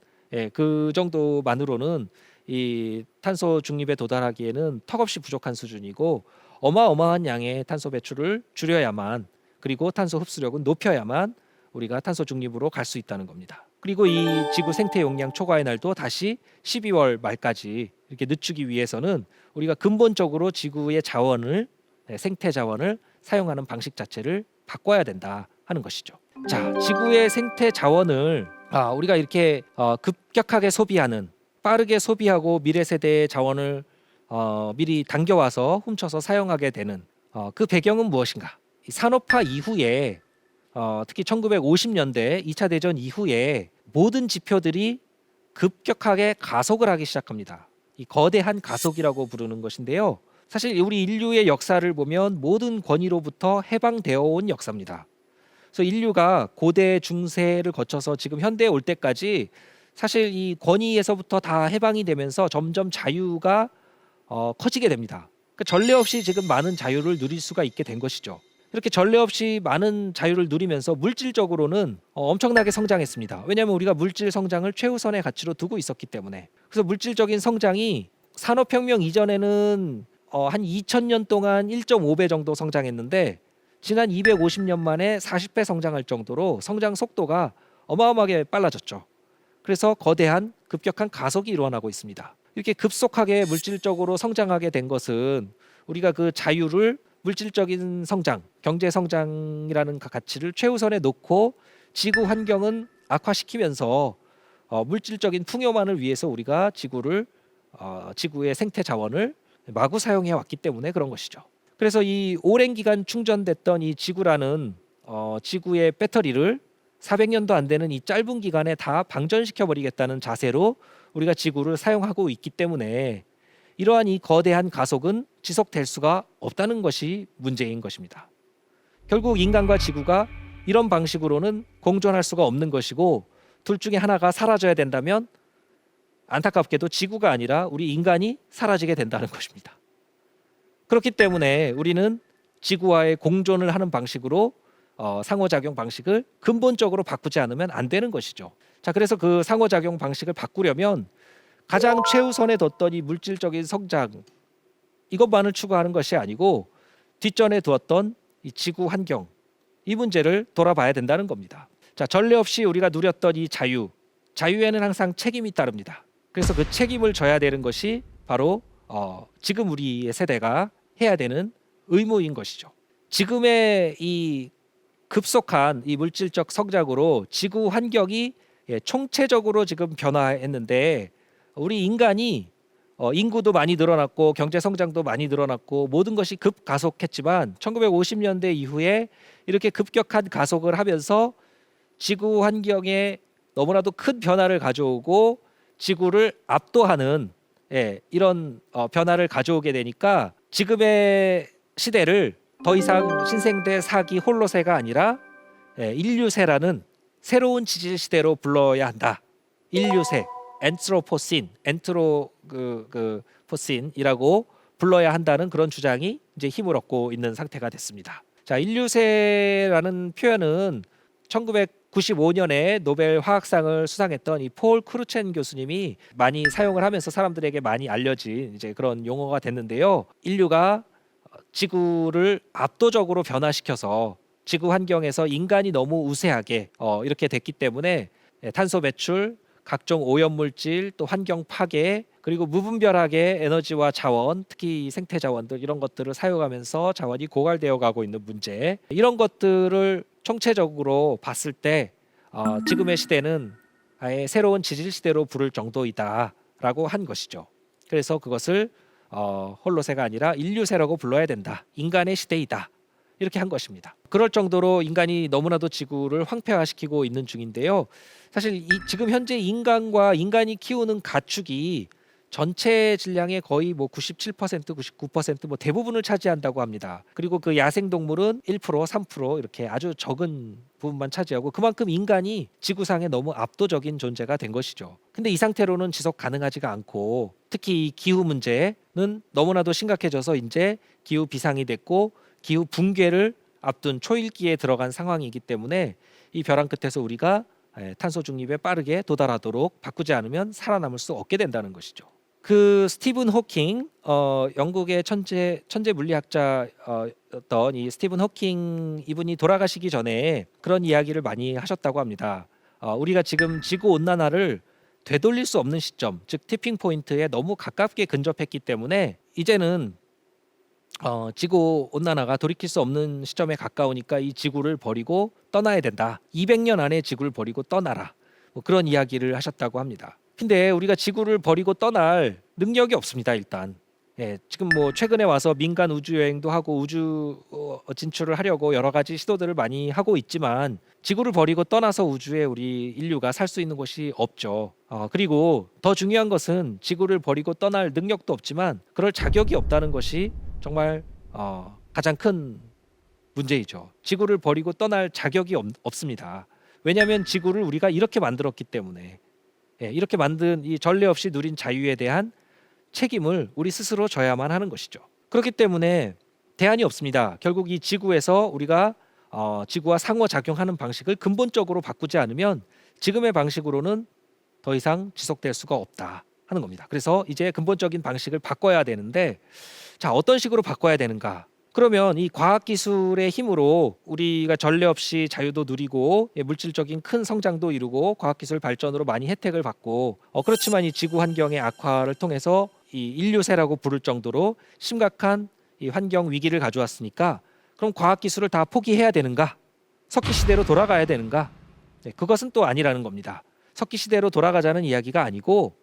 그 정도만으로는 이 탄소 중립에 도달하기에는 턱없이 부족한 수준이고 어마어마한 양의 탄소 배출을 줄여야만 그리고 탄소 흡수력은 높여야만 우리가 탄소 중립으로 갈 수 있다는 겁니다. 그리고 이 지구 생태 용량 초과의 날도 다시 12월 말까지 이렇게 늦추기 위해서는 우리가 근본적으로 지구의 자원을 생태 자원을 사용하는 방식 자체를 바꿔야 된다 하는 것이죠. 자, 지구의 생태 자원을 우리가 이렇게 급격하게 소비하는 빠르게 소비하고 미래 세대의 자원을 미리 당겨와서 훔쳐서 사용하게 되는 그 배경은 무엇인가? 이 산업화 이후에 특히 1950년대 2차 대전 이후에 모든 지표들이 급격하게 가속을 하기 시작합니다. 이 거대한 가속이라고 부르는 것인데요. 사실 우리 인류의 역사를 보면 모든 권위로부터 해방되어 온 역사입니다. 그래서 인류가 고대 중세를 거쳐서 지금 현대에 올 때까지 사실 이 권위에서부터 다 해방이 되면서 점점 자유가 커지게 됩니다. 그러니까 전례 없이 지금 많은 자유를 누릴 수가 있게 된 것이죠. 이렇게 전례 없이 많은 자유를 누리면서 물질적으로는 엄청나게 성장했습니다. 왜냐하면 우리가 물질 성장을 최우선의 가치로 두고 있었기 때문에. 그래서 물질적인 성장이 산업혁명 이전에는 한 2000년 동안 1.5배 정도 성장했는데 지난 250년 만에 40배 성장할 정도로 성장 속도가 어마어마하게 빨라졌죠. 그래서 거대한 급격한 가속이 일어나고 있습니다. 이렇게 급속하게 물질적으로 성장하게 된 것은 우리가 그 자유를 물질적인 성장, 경제 성장이라는 가치를 최우선에 놓고 지구 환경은 악화시키면서 물질적인 풍요만을 위해서 우리가 지구의 생태 자원을 마구 사용해 왔기 때문에 그런 것이죠. 그래서 이 오랜 기간 충전됐던 이 지구라는 지구의 배터리를 400년도 안 되는 이 짧은 기간에 다 방전시켜 버리겠다는 자세로 우리가 지구를 사용하고 있기 때문에 이러한 이 거대한 가속은 지속될 수가 없다는 것이 문제인 것입니다. 결국 인간과 지구가 이런 방식으로는 공존할 수가 없는 것이고 둘 중에 하나가 사라져야 된다면 안타깝게도 지구가 아니라 우리 인간이 사라지게 된다는 것입니다. 그렇기 때문에 우리는 지구와의 공존을 하는 방식으로 상호작용 방식을 근본적으로 바꾸지 않으면 안 되는 것이죠. 자, 그래서 그 상호작용 방식을 바꾸려면 가장 최우선에 뒀던 이 물질적인 성장 이것만을 추구하는 것이 아니고 뒷전에 두었던 이 지구 환경 이 문제를 돌아봐야 된다는 겁니다. 자, 전례 없이 우리가 누렸던 이 자유에는 항상 책임이 따릅니다. 그래서 그 책임을 져야 되는 것이 바로 지금 우리의 세대가 해야 되는 의무인 것이죠. 지금의 이 급속한 이 물질적 성장으로 지구 환경이 총체적으로 지금 변화했는데 우리 인간이 인구도 많이 늘어났고 경제 성장도 많이 늘어났고 모든 것이 급가속했지만 1950년대 이후에 이렇게 급격한 가속을 하면서 지구 환경에 너무나도 큰 변화를 가져오고 지구를 압도하는 이런 변화를 가져오게 되니까 지금의 시대를 더 이상 신생대 사기 홀로세가 아니라 인류세라는 새로운 지질 시대로 불러야 한다. 인류세, 엔트로포신이라고 불러야 한다는 그런 주장이 이제 힘을 얻고 있는 상태가 됐습니다. 자, 인류세라는 표현은 1995년에 노벨 화학상을 수상했던 이 폴 크루첸 교수님이 많이 사용을 하면서 사람들에게 많이 알려진 이제 그런 용어가 됐는데요. 인류가 지구를 압도적으로 변화시켜서 지구 환경에서 인간이 너무 우세하게 이렇게 됐기 때문에 탄소 배출, 각종 오염물질, 또 환경 파괴, 그리고 무분별하게 에너지와 자원, 특히 생태 자원들 이런 것들을 사용하면서 자원이 고갈되어 가고 있는 문제, 이런 것들을 총체적으로 봤을 때 지금의 시대는 아예 새로운 지질 시대로 부를 정도이다라고 한 것이죠. 그래서 그것을 홀로세가 아니라 인류세라고 불러야 된다. 인간의 시대이다. 이렇게 한 것입니다. 그럴 정도로 인간이 너무나도 지구를 황폐화시키고 있는 중인데요. 사실 지금 현재 인간이 키우는 가축이 전체 질량의 거의 97%, 99% 대부분을 차지한다고 합니다. 그리고 그 야생 동물은 1%, 3% 이렇게 아주 적은 부분만 차지하고 그만큼 인간이 지구상에 너무 압도적인 존재가 된 것이죠. 근데 이 상태로는 지속 가능하지가 않고 특히 기후 문제는 너무나도 심각해져서 이제 기후 비상이 됐고 기후 붕괴를 앞둔 초일기에 들어간 상황이기 때문에 이 벼랑 끝에서 우리가 탄소 중립에 빠르게 도달하도록 바꾸지 않으면 살아남을 수 없게 된다는 것이죠. 그 스티븐 호킹, 영국의 천재 물리학자였던 이 스티븐 호킹 이분이 돌아가시기 전에 그런 이야기를 많이 하셨다고 합니다. 우리가 지금 지구 온난화를 되돌릴 수 없는 시점, 즉 티핑 포인트에 너무 가깝게 근접했기 때문에 이제는 지구 온난화가 돌이킬 수 없는 시점에 가까우니까 이 지구를 버리고 떠나야 된다. 200년 안에 지구를 버리고 떠나라. 그런 이야기를 하셨다고 합니다. 근데 우리가 지구를 버리고 떠날 능력이 없습니다. 일단 지금 뭐 최근에 와서 민간 우주 여행도 하고 우주 진출을 하려고 여러 가지 시도들을 많이 하고 있지만 지구를 버리고 떠나서 우주에 우리 인류가 살 수 있는 곳이 없죠. 그리고 더 중요한 것은 지구를 버리고 떠날 능력도 없지만 그럴 자격이 없다는 것이 정말 가장 큰 문제이죠. 지구를 버리고 떠날 자격이 없습니다. 왜냐하면 지구를 우리가 이렇게 만들었기 때문에 이렇게 만든 이 전례 없이 누린 자유에 대한 책임을 우리 스스로 져야만 하는 것이죠. 그렇기 때문에 대안이 없습니다. 결국 이 지구에서 우리가 지구와 상호작용하는 방식을 근본적으로 바꾸지 않으면 지금의 방식으로는 더 이상 지속될 수가 없다 하는 겁니다. 그래서 이제 근본적인 방식을 바꿔야 되는데 자, 어떤 식으로 바꿔야 되는가? 그러면 이 과학기술의 힘으로 우리가 전례 없이 자유도 누리고 물질적인 큰 성장도 이루고 과학기술 발전으로 많이 혜택을 받고 그렇지만 이 지구 환경의 악화를 통해서 이 인류세라고 부를 정도로 심각한 이 환경 위기를 가져왔으니까 그럼 과학기술을 다 포기해야 되는가? 석기시대로 돌아가야 되는가? 그것은 또 아니라는 겁니다. 석기시대로 돌아가자는 이야기가 아니고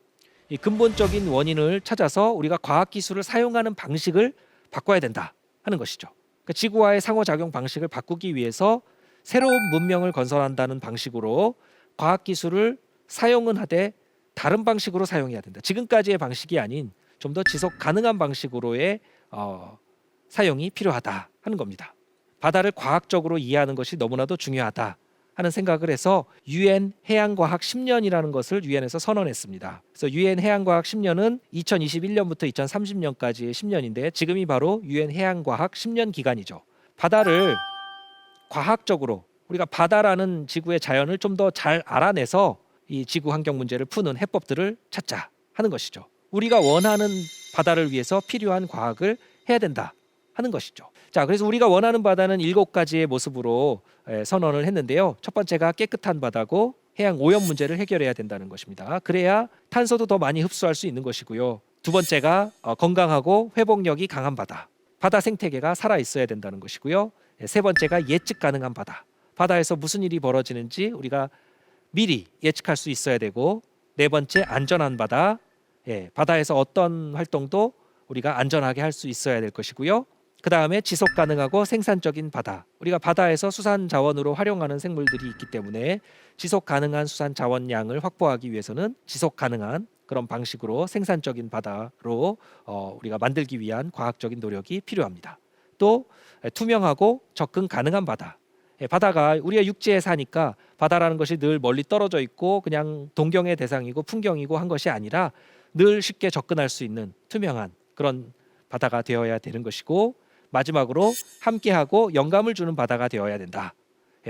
이 근본적인 원인을 찾아서 우리가 과학기술을 사용하는 방식을 바꿔야 된다 하는 것이죠. 그러니까 지구와의 상호작용 방식을 바꾸기 위해서 새로운 문명을 건설한다는 방식으로 과학기술을 사용은 하되 다른 방식으로 사용해야 된다. 지금까지의 방식이 아닌 좀 더 지속 가능한 방식으로의 사용이 필요하다 하는 겁니다. 바다를 과학적으로 이해하는 것이 너무나도 중요하다 하는 생각을 해서 UN 해양과학 10년이라는 것을 유엔에서 선언했습니다. 그래서 UN 해양과학 10년은 2021년부터 2030년까지의 10년인데 지금이 바로 UN 해양과학 10년 기간이죠. 바다를 과학적으로 우리가 바다라는 지구의 자연을 좀 더 잘 알아내서 이 지구 환경 문제를 푸는 해법들을 찾자 하는 것이죠. 우리가 원하는 바다를 위해서 필요한 과학을 해야 된다 하는 것이죠. 자, 그래서 우리가 원하는 바다는 7가지의 모습으로 선언을 했는데요. 첫 번째가 깨끗한 바다고 해양 오염 문제를 해결해야 된다는 것입니다. 그래야 탄소도 더 많이 흡수할 수 있는 것이고요. 두 번째가 건강하고 회복력이 강한 바다. 바다 생태계가 살아 있어야 된다는 것이고요. 세 번째가 예측 가능한 바다. 바다에서 무슨 일이 벌어지는지 우리가 미리 예측할 수 있어야 되고, 네 번째 안전한 바다. 바다에서 어떤 활동도 우리가 안전하게 할 수 있어야 될 것이고요. 그 다음에 지속 가능하고 생산적인 바다. 우리가 바다에서 수산 자원으로 활용하는 생물들이 있기 때문에 지속 가능한 수산 자원량을 확보하기 위해서는 지속 가능한 그런 방식으로 생산적인 바다로 우리가 만들기 위한 과학적인 노력이 필요합니다. 또 투명하고 접근 가능한 바다. 바다가 우리가 육지에 사니까 바다라는 것이 늘 멀리 떨어져 있고 그냥 동경의 대상이고 풍경이고 한 것이 아니라 늘 쉽게 접근할 수 있는 투명한 그런 바다가 되어야 되는 것이고, 마지막으로 함께하고 영감을 주는 바다가 되어야 된다.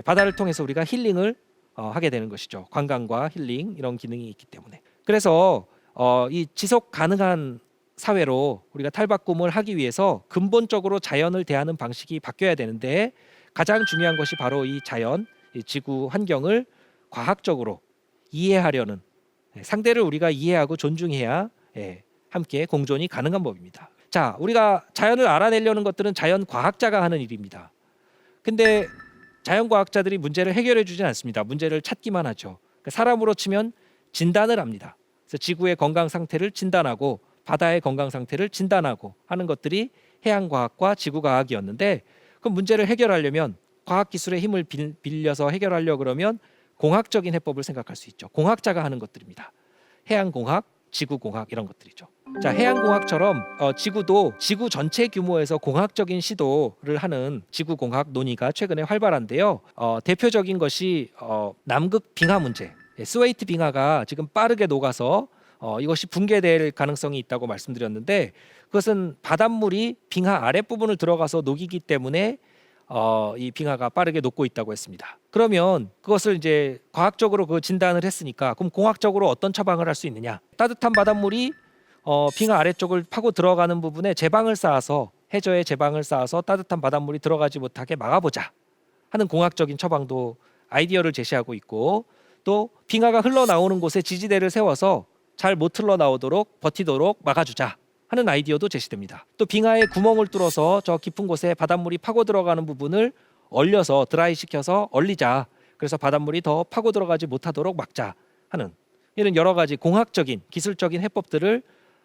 바다를 통해서 우리가 힐링을 하게 되는 것이죠. 관광과 힐링 이런 기능이 있기 때문에. 그래서 이 지속 가능한 사회로 우리가 탈바꿈을 하기 위해서 근본적으로 자연을 대하는 방식이 바뀌어야 되는데 가장 중요한 것이 바로 이 자연, 이 지구 환경을 과학적으로 이해하려는, 상대를 우리가 이해하고 존중해야 함께 공존이 가능한 법입니다. 자, 우리가 자연을 알아내려는 것들은 자연 과학자가 하는 일입니다. 근데 자연 과학자들이 문제를 해결해 주진 않습니다. 문제를 찾기만 하죠. 사람으로 치면 진단을 합니다. 그래서 지구의 건강 상태를 진단하고 바다의 건강 상태를 진단하고 하는 것들이 해양 과학과 지구 과학이었는데, 그 문제를 해결하려면 과학 기술의 힘을 빌려서 해결하려 그러면 공학적인 해법을 생각할 수 있죠. 공학자가 하는 것들입니다. 해양공학, 지구공학 이런 것들이죠. 자, 해양공학처럼 지구도 지구 전체 규모에서 공학적인 시도를 하는 지구공학 논의가 최근에 활발한데요. 대표적인 것이 남극 빙하 문제. 스웨이트 빙하가 지금 빠르게 녹아서 이것이 붕괴될 가능성이 있다고 말씀드렸는데, 그것은 바닷물이 빙하 아랫부분을 들어가서 녹이기 때문에 이 빙하가 빠르게 녹고 있다고 했습니다. 그러면 그것을 이제 과학적으로 그 진단을 했으니까 그럼 공학적으로 어떤 처방을 할 수 있느냐? 따뜻한 바닷물이 빙하 아래쪽을 파고 들어가는 부분에 제방을 쌓아서, 해저에 제방을 쌓아서 따뜻한 바닷물이 들어가지 못하게 막아보자 하는 공학적인 처방도 아이디어를 제시하고 있고, 또 빙하가 흘러나오는 곳에 지지대를 세워서 잘 못 흘러나오도록 버티도록 막아주자 하는 아이디어도 제시됩니다. 또 빙하에 구멍을 뚫어서 저 깊은 곳에 바닷물이 파고 들어가는 부분을 얼려서 드라이 시켜서 얼리자. 그래서 바닷물이 더 파고 들어가지 못하도록 막자 하는 이런 여러 가지 공학적인 기술적인 해법들을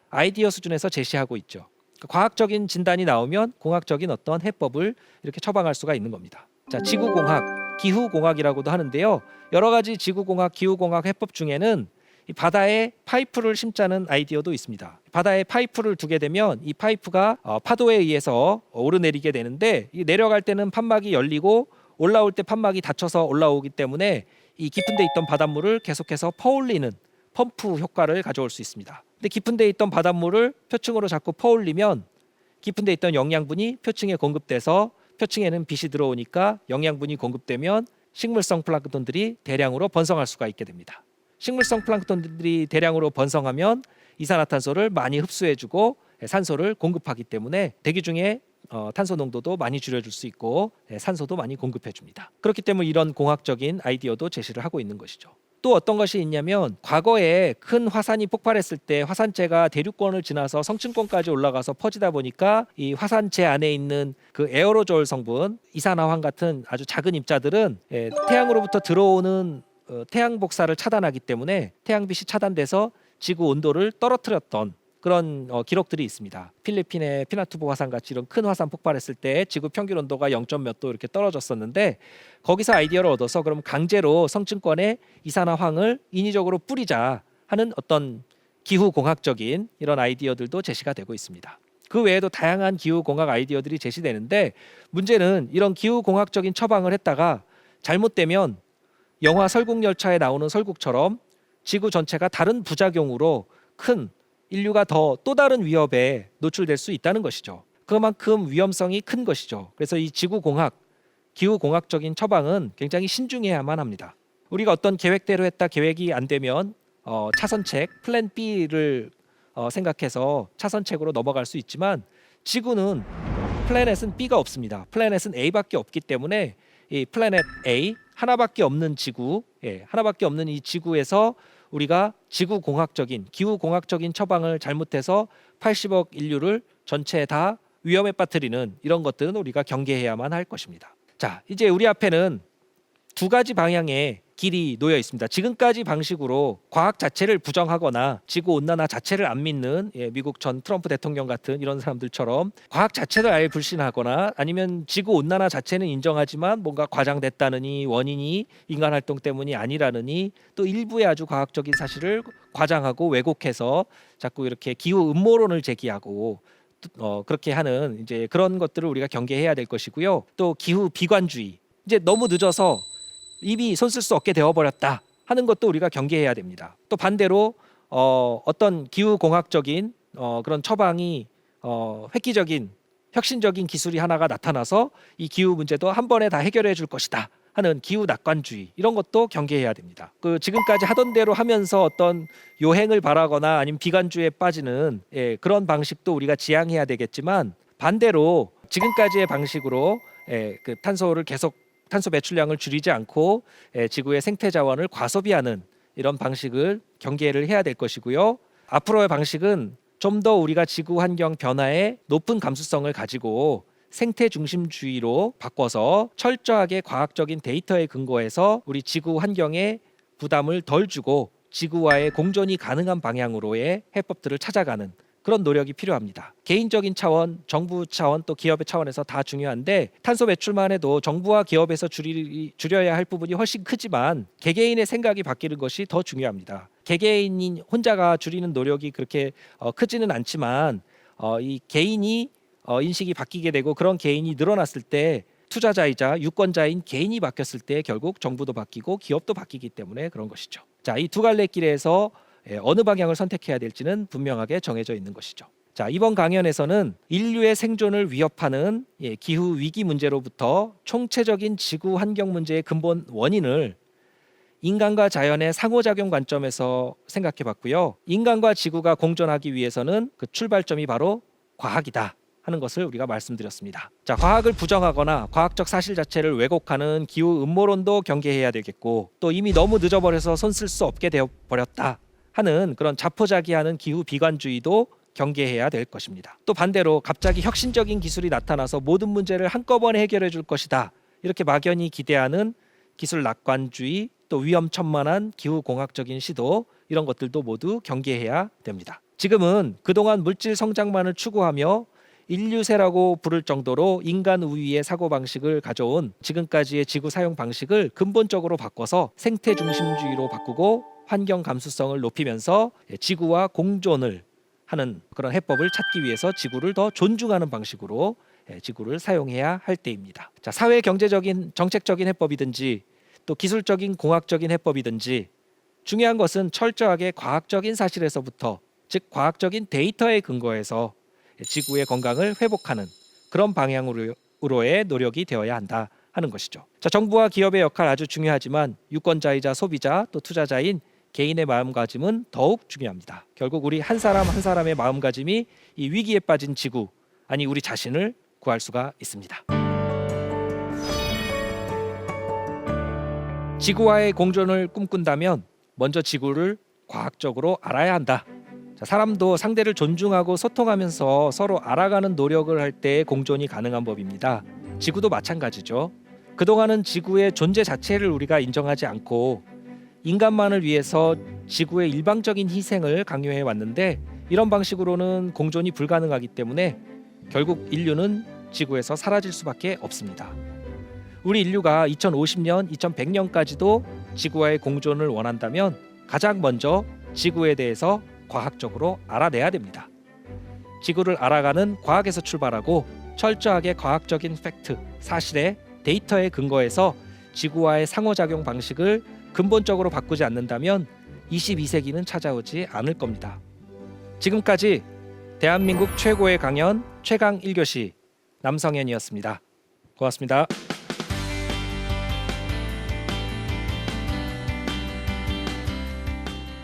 아이디어 수준에서 제시하고 있죠. 과학적인 진단이 나오면 공학적인 어떤 해법을 이렇게 처방할 수가 있는 겁니다. 자, 지구공학, 기후공학이라고도 하는데요. 여러 가지 지구공학, 기후공학 해법 중에는 이 바다에 파이프를 심자는 아이디어도 있습니다. 바다에 파이프를 두게 되면 이 파이프가 파도에 의해서 오르내리게 되는데, 이 내려갈 때는 판막이 열리고 올라올 때 판막이 닫혀서 올라오기 때문에 이 깊은 데 있던 바닷물을 계속해서 퍼올리는 펌프 효과를 가져올 수 있습니다. 근데 깊은 데 있던 바닷물을 표층으로 자꾸 퍼올리면 깊은 데 있던 영양분이 표층에 공급돼서 표층에는 빛이 들어오니까 영양분이 공급되면 식물성 플랑크톤들이 대량으로 번성할 수가 있게 됩니다. 식물성 플랑크톤들이 대량으로 번성하면 이산화탄소를 많이 흡수해주고 산소를 공급하기 때문에 대기 중에 탄소 농도도 많이 줄여줄 수 있고 산소도 많이 공급해줍니다. 그렇기 때문에 이런 공학적인 아이디어도 제시를 하고 있는 것이죠. 또 어떤 것이 있냐면, 과거에 큰 화산이 폭발했을 때 화산재가 대륙권을 지나서 성층권까지 올라가서 퍼지다 보니까 이 화산재 안에 있는 그 에어로졸 성분, 이산화황 같은 아주 작은 입자들은 태양으로부터 들어오는 태양 복사를 차단하기 때문에 태양빛이 차단돼서 지구 온도를 떨어뜨렸던 그런 기록들이 있습니다. 필리핀의 피나투보 화산 같이 이런 큰 화산 폭발했을 때 지구 평균 온도가 0. 몇 도 이렇게 떨어졌었는데, 거기서 아이디어를 얻어서 그럼 강제로 성층권에 이산화황을 인위적으로 뿌리자 하는 어떤 기후공학적인 이런 아이디어들도 제시가 되고 있습니다. 그 외에도 다양한 기후공학 아이디어들이 제시되는데, 문제는 이런 기후공학적인 처방을 했다가 잘못되면 영화 설국열차에 나오는 설국처럼 지구 전체가 다른 부작용으로 큰 인류가 또 다른 위협에 노출될 수 있다는 것이죠. 그만큼 위험성이 큰 것이죠. 그래서 이 지구공학, 기후공학적인 처방은 굉장히 신중해야만 합니다. 우리가 어떤 계획대로 했다 계획이 안 되면 차선책, 플랜 B를 생각해서 차선책으로 넘어갈 수 있지만, 지구는 플래닛은 B가 없습니다. 플래닛은 A밖에 없기 때문에 이 플래닛 A, 하나밖에 없는 지구, 하나밖에 없는 이 지구에서 우리가 지구공학적인, 기후공학적인 처방을 잘못해서 80억 인류를 전체 다 위험에 빠뜨리는 이런 것들은 우리가 경계해야만 할 것입니다. 자, 이제 우리 앞에는 두 가지 방향의 길이 놓여 있습니다. 지금까지 방식으로 과학 자체를 부정하거나 지구 온난화 자체를 안 믿는 미국 전 트럼프 대통령 같은 이런 사람들처럼 과학 자체를 아예 불신하거나, 아니면 지구 온난화 자체는 인정하지만 뭔가 과장됐다느니 원인이 인간 활동 때문이 아니라느니 또 일부의 아주 과학적인 사실을 과장하고 왜곡해서 자꾸 이렇게 기후 음모론을 제기하고 그렇게 하는 이제 그런 것들을 우리가 경계해야 될 것이고요. 또 기후 비관주의, 이제 너무 늦어서 이미 손 쓸 수 없게 되어버렸다 하는 것도 우리가 경계해야 됩니다. 또 반대로 어떤 기후공학적인 그런 처방이 획기적인 혁신적인 기술이 하나가 나타나서 이 기후 문제도 한 번에 다 해결해 줄 것이다 하는 기후 낙관주의, 이런 것도 경계해야 됩니다. 그 지금까지 하던 대로 하면서 어떤 요행을 바라거나 아니면 비관주의에 빠지는 그런 방식도 우리가 지양해야 되겠지만, 반대로 지금까지의 방식으로 그 탄소 배출량을 줄이지 않고 지구의 생태 자원을 과소비하는 이런 방식을 경계를 해야 될 것이고요. 앞으로의 방식은 좀 더 우리가 지구 환경 변화에 높은 감수성을 가지고 생태 중심주의로 바꿔서 철저하게 과학적인 데이터에 근거해서 우리 지구 환경에 부담을 덜 주고 지구와의 공존이 가능한 방향으로의 해법들을 찾아가는 그런 노력이 필요합니다. 개인적인 차원, 정부 차원, 또 기업의 차원에서 다 중요한데, 탄소 배출만 해도 정부와 기업에서 줄여야 할 부분이 훨씬 크지만 개개인의 생각이 바뀌는 것이 더 중요합니다. 개개인이 혼자가 줄이는 노력이 그렇게 크지는 않지만 이 개인이 인식이 바뀌게 되고, 그런 개인이 늘어났을 때 투자자이자 유권자인 개인이 바뀌었을 때 결국 정부도 바뀌고 기업도 바뀌기 때문에 그런 것이죠. 자, 이 두 갈래 길에서 어느 방향을 선택해야 될지는 분명하게 정해져 있는 것이죠. 자, 이번 강연에서는 인류의 생존을 위협하는 기후 위기 문제로부터 총체적인 지구 환경 문제의 근본 원인을 인간과 자연의 상호작용 관점에서 생각해 봤고요. 인간과 지구가 공존하기 위해서는 그 출발점이 바로 과학이다 하는 것을 우리가 말씀드렸습니다. 자, 과학을 부정하거나 과학적 사실 자체를 왜곡하는 기후 음모론도 경계해야 되겠고, 또 이미 너무 늦어버려서 손 쓸 수 없게 되어 버렸다 하는 그런 자포자기하는 기후 비관주의도 경계해야 될 것입니다. 또 반대로 갑자기 혁신적인 기술이 나타나서 모든 문제를 한꺼번에 해결해 줄 것이다 이렇게 막연히 기대하는 기술 낙관주의, 또 위험천만한 기후 공학적인 시도, 이런 것들도 모두 경계해야 됩니다. 지금은 그동안 물질 성장만을 추구하며 인류세라고 부를 정도로 인간 우위의 사고방식을 가져온 지금까지의 지구 사용 방식을 근본적으로 바꿔서 생태 중심주의로 바꾸고 환경 감수성을 높이면서 지구와 공존을 하는 그런 해법을 찾기 위해서 지구를 더 존중하는 방식으로 지구를 사용해야 할 때입니다. 자, 사회 경제적인 정책적인 해법이든지 또 기술적인 공학적인 해법이든지 중요한 것은 철저하게 과학적인 사실에서부터, 즉 과학적인 데이터에 근거해서 지구의 건강을 회복하는 그런 방향으로의 노력이 되어야 한다 하는 것이죠. 자, 정부와 기업의 역할 아주 중요하지만 유권자이자 소비자 또 투자자인 개인의 마음가짐은 더욱 중요합니다. 결국 우리 한 사람 한 사람의 마음가짐이 이 위기에 빠진 지구, 아니 우리 자신을 구할 수가 있습니다. 지구와의 공존을 꿈꾼다면 먼저 지구를 과학적으로 알아야 한다. 자, 사람도 상대를 존중하고 소통하면서 서로 알아가는 노력을 할 때 공존이 가능한 법입니다. 지구도 마찬가지죠. 그동안은 지구의 존재 자체를 우리가 인정하지 않고 인간만을 위해서 지구의 일방적인 희생을 강요해 왔는데, 이런 방식으로는 공존이 불가능하기 때문에 결국 인류는 지구에서 사라질 수밖에 없습니다. 우리 인류가 2050년, 2100년까지도 지구와의 공존을 원한다면 가장 먼저 지구에 대해서 과학적으로 알아내야 됩니다. 지구를 알아가는 과학에서 출발하고 철저하게 과학적인 팩트, 사실에 데이터에 근거해서 지구와의 상호작용 방식을 근본적으로 바꾸지 않는다면 22세기는 찾아오지 않을 겁니다. 지금까지 대한민국 최고의 강연 최강 1교시 남성현이었습니다. 고맙습니다.